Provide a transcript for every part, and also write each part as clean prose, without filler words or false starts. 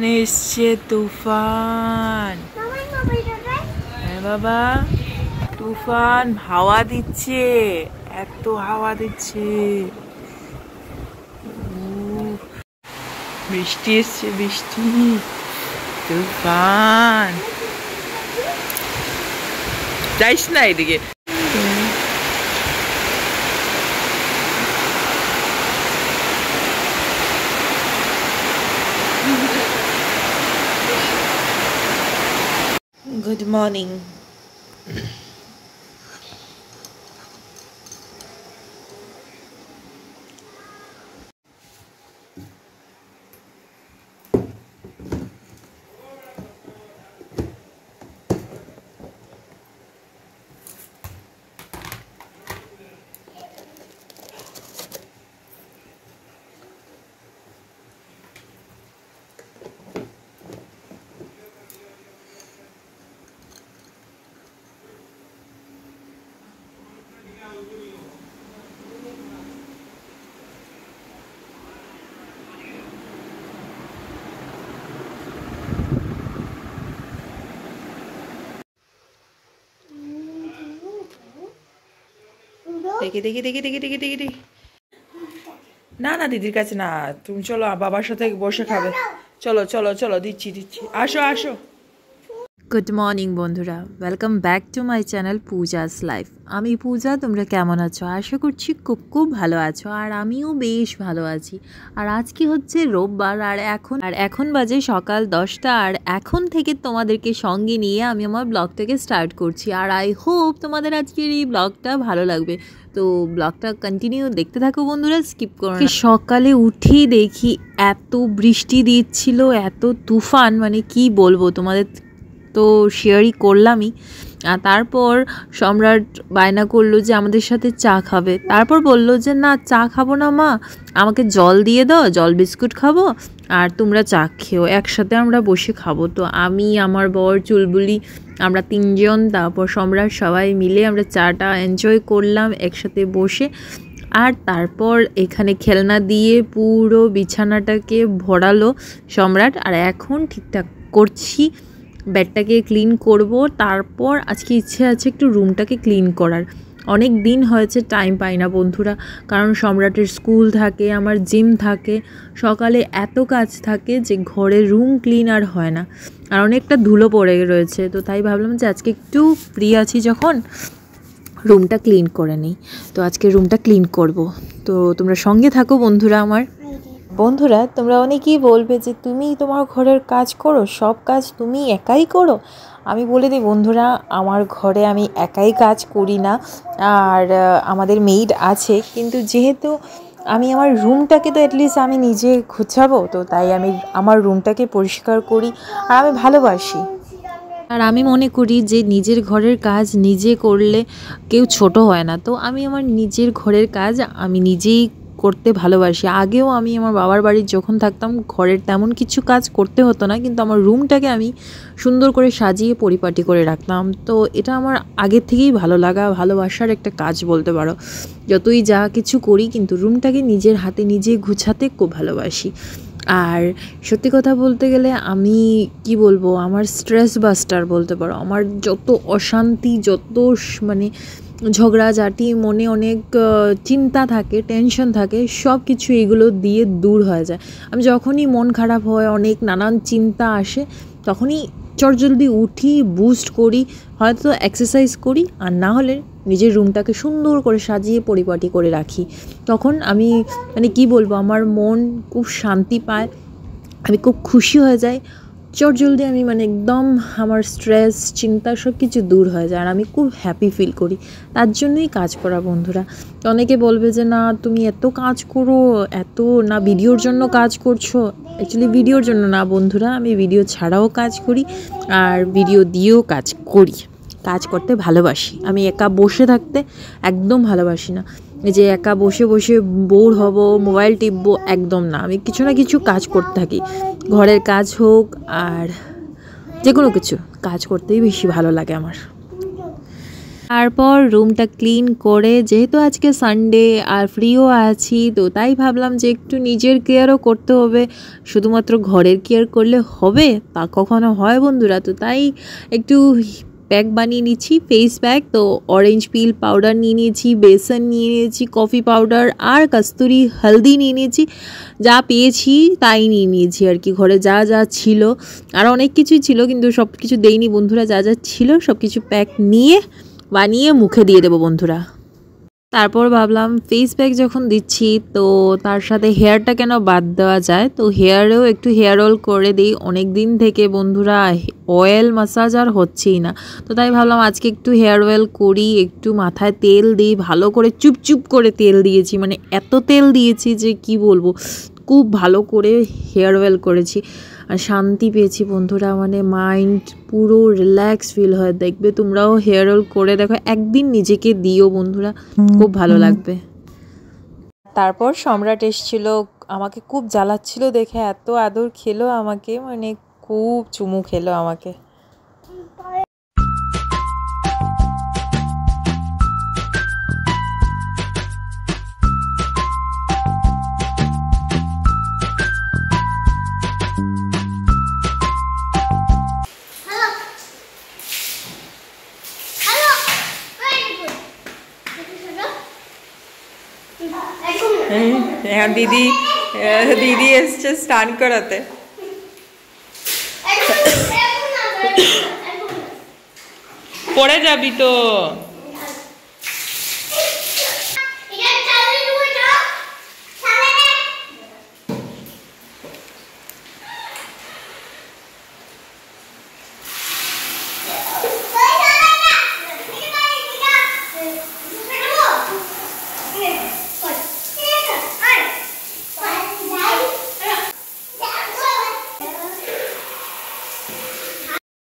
এসছে তুফান। হ্যাঁ বাবা, তুফান হাওয়া দিচ্ছে, এত হাওয়া দিচ্ছে। বৃষ্টি এসছে, বৃষ্টি, তুফান। যাইস না এদিকে। Good morning. দেখি দেখি দেখি দেখি দেখি দেখি দেখি। না না, দিদির কাছে না, তুমি চলো, বাবার সাথে বসে খাবে। চলো চলো চলো, দিচ্ছি দিচ্ছি, আসো আসো। গুড মর্নিং বন্ধুরা, welcome back to my channel Puja's life. আমি পূজা, তোমরা কেমন আছো? আশা করছি খুব খুব ভালো আছো, আর আমিও বেশ ভালো আছি। আর আজকে হচ্ছে রোববার, আর এখন বাজে সকাল 10টা, আর এখন থেকে তোমাদেরকে সঙ্গে নিয়ে আমি আমার ব্লগটাকে স্টার্ট করছি। আর আই হোপ তোমাদের আজকের এই ব্লগটা ভালো লাগবে, তো ব্লগটা কন্টিনিউ দেখতে থাকো বন্ধুরা, স্কিপ করো না। সকালে উঠেই দেখি এত বৃষ্টি দিচ্ছিল, এত তুফান, মানে কি বলবো তোমাদের, তো শেয়ারই করলামই। আর তারপর সম্রাট বায়না করলো যে আমাদের সাথে চা খাবে। তারপর বলল যে না, চা খাবো না মা, আমাকে জল দিয়ে দাও, জল বিস্কুট খাবো, আর তোমরা চা খেও, একসাথে আমরা বসে খাবো। তো আমি, আমার বর, চুলবুলি, আমরা তিনজন, তারপর সম্রাট, সবাই মিলে আমরা চাটা এনজয় করলাম একসাথে বসে। আর তারপর এখানে খেলনা দিয়ে পুরো বিছানাটাকে ভরালো সম্রাট, আর এখন ঠিকঠাক করছি, বেডটাকে ক্লিন করব। তারপর আজকে ইচ্ছে আছে একটু রুমটাকে ক্লিন করার, অনেক দিন হয়েছে, টাইম পাই না বন্ধুরা, কারণ সম্রাটের স্কুল থাকে, আমার জিম থাকে, সকালে এত কাজ থাকে যে ঘরে রুম ক্লিন আর হয় না, আর অনেকটা ধুলো পড়ে রয়েছে। তো তাই ভাবলাম যে আজকে একটু ফ্রি আছি যখন, রুমটা ক্লিন করে নিই। তো আজকে রুমটা ক্লিন করব, তো তোমরা সঙ্গে থাকো বন্ধুরা আমার। বন্ধুরা, তোমরা অনেকেই বলবে যে তুমি তোমার ঘরের কাজ করো, সব কাজ তুমি একাই করো। আমি বলে দিই বন্ধুরা, আমার ঘরে আমি একাই কাজ করি না, আর আমাদের মেইড আছে, কিন্তু যেহেতু আমি আমার রুমটাকে তো অ্যাটলিস্ট আমি নিজে গুছাবো, তো তাই আমি আমার রুমটাকে পরিষ্কার করি, আর আমি ভালোবাসি। আর আমি মনে করি যে নিজের ঘরের কাজ নিজে করলে কেউ ছোট হয় না। তো আমি আমার নিজের ঘরের কাজ আমি নিজেই করতে ভালোবাসি। আগেও আমি আমার বাবার বাড়ির যখন থাকতাম, ঘরের তেমন কিছু কাজ করতে হতো না, কিন্তু আমার রুমটাকে আমি সুন্দর করে সাজিয়ে পরিপাটি করে রাখতাম। তো এটা আমার আগের থেকেই ভালো লাগা, ভালোবাসার একটা কাজ বলতে পারো। যতই যা কিছু করি, কিন্তু রুমটাকে নিজের হাতে নিজে গুছাতে খুব ভালোবাসি। আর সত্যি কথা বলতে গেলে আমি কি বলবো, আমার স্ট্রেস বাস্টার বলতে পারো। আমার যত অশান্তি, যত মানে ঝগড়াঝাটি, মনে অনেক চিন্তা থাকে, টেনশন থাকে, সব কিছু এগুলো দিয়ে দূর হয়ে যায়। আমি যখনই মন খারাপ হয়, অনেক নানান চিন্তা আসে, তখনই চটজলদি উঠি, বুস্ট করি, হয়তো এক্সারসাইজ করি, আর না হলে নিজের রুমটাকে সুন্দর করে সাজিয়ে পরিপাটি করে রাখি। তখন আমি মানে কি বলবো, আমার মন খুব শান্তি পায়, আমি খুব খুশি হয়ে যাই, চটজলদি আমি মানে একদম আমার স্ট্রেস, চিন্তা সব কিছু দূর হয়ে যায়, আর আমি খুব হ্যাপি ফিল করি। তার জন্যই কাজ করা বন্ধুরা। তো অনেকে বলবে যে না, তুমি এত কাজ করো, এত না ভিডিওর জন্য কাজ করছো। অ্যাকচুয়ালি ভিডিওর জন্য না বন্ধুরা, আমি ভিডিও ছাড়াও কাজ করি, আর ভিডিও দিয়েও কাজ করি। কাজ করতে ভালোবাসি, আমি একা বসে থাকতে একদম ভালোবাসি না, যে একা বসে বসে বোর হব, মোবাইল টিপবো, একদম না। আমি কিছু না কিছু কাজ করতে থাকি, ঘরের কাজ হোক আর যে কোনো কিছু কাজ করতেই বেশি ভালো লাগে আমার। তারপর রুমটা ক্লিন করে, যেহেতু আজকে সানডে আর ফ্রিও আছি, তো তাই ভাবলাম যে একটু নিজের কেয়ারও করতে হবে। শুধুমাত্র ঘরের কেয়ার করলে হবে তা কখনো হয় বন্ধুরা? তো তাই একটু প্যাক বানিয়ে নিচ্ছি, ফেস প্যাক। তো অরেঞ্জ পিল পাউডার নিয়ে নিয়েছি, বেসন নিয়ে নিয়েছি, কফি পাউডার আর কস্তুরি হলদি নিয়ে নিয়েছি। যা পেয়েছি তাই নিয়ে নিয়েছি আর কি, ঘরে যা যা ছিল। আর অনেক কিছুই ছিল কিন্তু সব কিছু দেইনি বন্ধুরা, যা যা ছিল সব কিছু প্যাক নিয়ে বানিয়ে মুখে দিয়ে দেবো বন্ধুরা। তারপর ভাবলাম ফেস প্যাক যখন দিচ্ছি তো তার সাথে হেয়ারটা কেন বাদ দেওয়া যায়, তো হেয়ারেও একটু হেয়ার অয়েল করে দিই। অনেক দিন থেকে বন্ধুরা অয়েল ম্যাসাজ আর হচ্ছেই না, তো তাই ভাবলাম আজকে একটু হেয়ার অয়েল করি, একটু মাথায় তেল দিই, ভালো করে চুপচুপ করে তেল দিয়েছি, মানে এত তেল দিয়েছি যে কি বলবো, খুব ভালো করে হেয়ার অয়েল করেছি। আর শান্তি পেয়েছি বন্ধুরা, মানে মাইন্ড পুরো রিল্যাক্স ফিল হয়। দেখবে তোমরাও হেয়ার অয়েল করে দেখো, একদিন নিজেকে দিও বন্ধুরা, খুব ভালো লাগবে। তারপর সম্রাট এসেছিল, আমাকে খুব জ্বালাচ্ছিল দেখে, এত আদর খেলো আমাকে, মানে খুব চুমু খেলো আমাকে। হ্যাঁ দিদি, দিদি এসছে স্নান করাতে। পড়ে যাবি তো।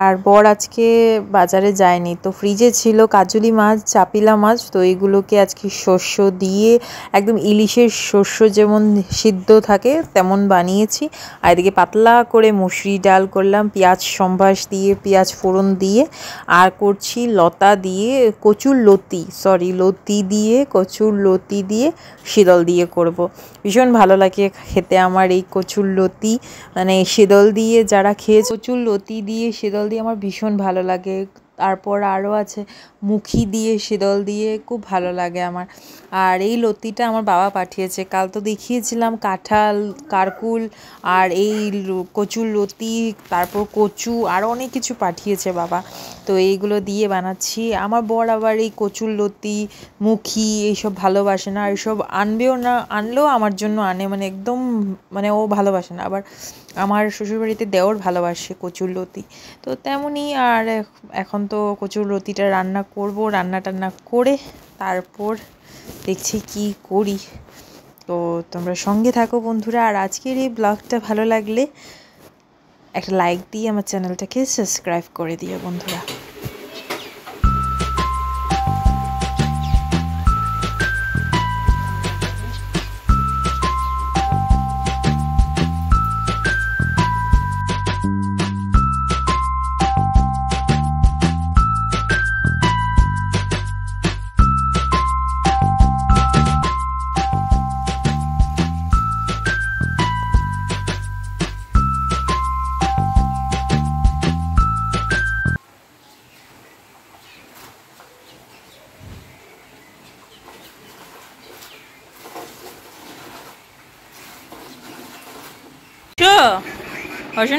আর বর আজকে বাজারে যায়নি, তো ফ্রিজে ছিল কাজুলি মাছ, চাপিলা মাছ, তো এইগুলোকে আজকে শস্য দিয়ে একদম ইলিশের শস্য যেমন সিদ্ধ থাকে তেমন বানিয়েছি। আর এদিকে পাতলা করে মুসুরি ডাল করলাম, পেঁয়াজ সম্বাস দিয়ে, পেঁয়াজ ফোড়ন দিয়ে। আর করছি লতা দিয়ে কচুর লতি, লতি দিয়ে, কচুর লতি দিয়ে শীতল দিয়ে করব। ভীষণ ভালো লাগে খেতে আমার এই কচুর লতি, মানে শীতল দিয়ে যারা খেয়েছে, কচুর লতি দিয়ে শীতল দিয়ে আমার ভীষণ ভালো লাগে। তারপর আরও আছে মুখি দিয়ে শীতল দিয়ে, খুব ভালো লাগে আমার। আর এই লতিটা আমার বাবা পাঠিয়েছে, কাল তো দেখিয়েছিলাম কাঁঠাল, কারকুল আর এই কচুর লতি, তারপর কচু আরও অনেক কিছু পাঠিয়েছে বাবা, তো এইগুলো দিয়ে বানাচ্ছি। আমার বর আবার এই কচুর লতি, মুখি এইসব ভালোবাসে না, আর এসব আনবেও না, আনলেও আমার জন্য আনে, মানে একদম মানে ও ভালোবাসে না। আবার আমার শ্বশুরবাড়িতে দেওর ভালোবাসে কচুর লতি, তো তেমনই। আর এখন তো কচুর লতিটা রান্না করব, রান্না টান্না করে তারপর দেখছি কি করি। তো তোমরা সঙ্গে থাকো বন্ধুরা। আর আজকের এই ব্লগটা ভালো লাগলে একটা লাইক দিয়ে আমার চ্যানেলটাকে সাবস্ক্রাইব করে দিও বন্ধুরা।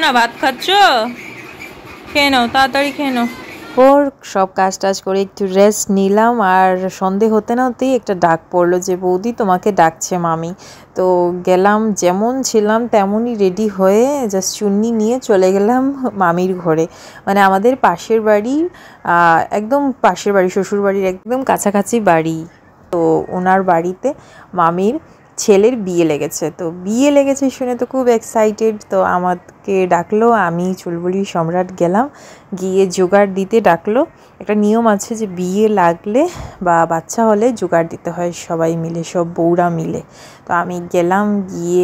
না ভাত খাচ্ছ, খেয়ে নাও, তাড়াতাড়ি খেয়ে নাও। পর সব কাজ টাজ করে একটু রেস্ট নিলাম। আর সন্ধে হতে না হতেই একটা ডাক পড়লো যে বৌদি তোমাকে ডাকছে মামি। তো গেলাম, যেমন ছিলাম তেমনই রেডি হয়ে জাস্ট চুন্নি নিয়ে চলে গেলাম মামির ঘরে। মানে আমাদের পাশের বাড়ি, একদম পাশের বাড়ি, শ্বশুর বাড়ির একদম কাছাকাছি বাড়ি। তো ওনার বাড়িতে মামির ছেলের বিয়ে লেগেছে, তো বিয়ে লেগেছে শুনে তো খুব এক্সাইটেড। তো আমাকে আমাকে ডাকলো, আমি চুলবুলি সম্রাট গেলাম, গিয়ে জোগাড় দিতে ডাকলো। একটা নিয়ম আছে যে বিয়ে লাগলে বা বাচ্চা হলে জোগাড় দিতে হয় সবাই মিলে, সব বউরা মিলে। তো আমি গেলাম, গিয়ে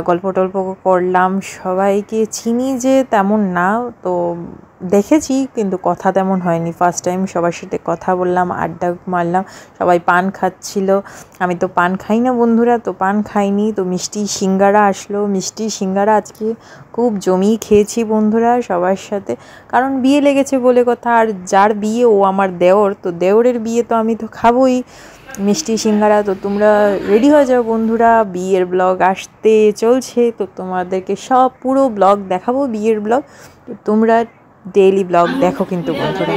গল্প টল্প করলাম। সবাইকে চিনি যে তেমন না, তো দেখেছি কিন্তু কথা তেমন হয়নি। ফার্স্ট টাইম সবার সাথে কথা বললাম, আড্ডা মারলাম। সবাই পান খাচ্ছিল, আমি তো পান খাই না বন্ধুরা, তো পান খাইনি। তো মিষ্টি সিঙ্গারা আসলো, মিষ্টি সিঙ্গারা আজকে খুব জমিয়ে খেয়েছি বন্ধুরা সবার সাথে, কারণ বিয়ে লেগেছে বলে কথা। আর যার বিয়ে ও আমার দেওর, তো দেওরের বিয়ে তো আমি তো খাবোই মিষ্টি সিঙ্গারা। তো তোমরা রেডি হয়ে যাও বন্ধুরা, বিয়ের ব্লগ আসতে চলছে। তো তোমাদেরকে সব পুরো ব্লগ দেখাবো, বিয়ের ব্লগ। তো তোমরা ডেইলি ব্লগ দেখো কিন্তু বন্ধুরা।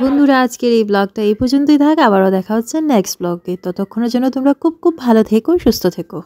বন্ধুরা আজকের এই ব্লগটা এই পর্যন্তই থাক, আবারও দেখা হচ্ছে নেক্সট ব্লগে। ততক্ষণের জন্য তোমরা খুব খুব ভালো থেকো, সুস্থ থেকো।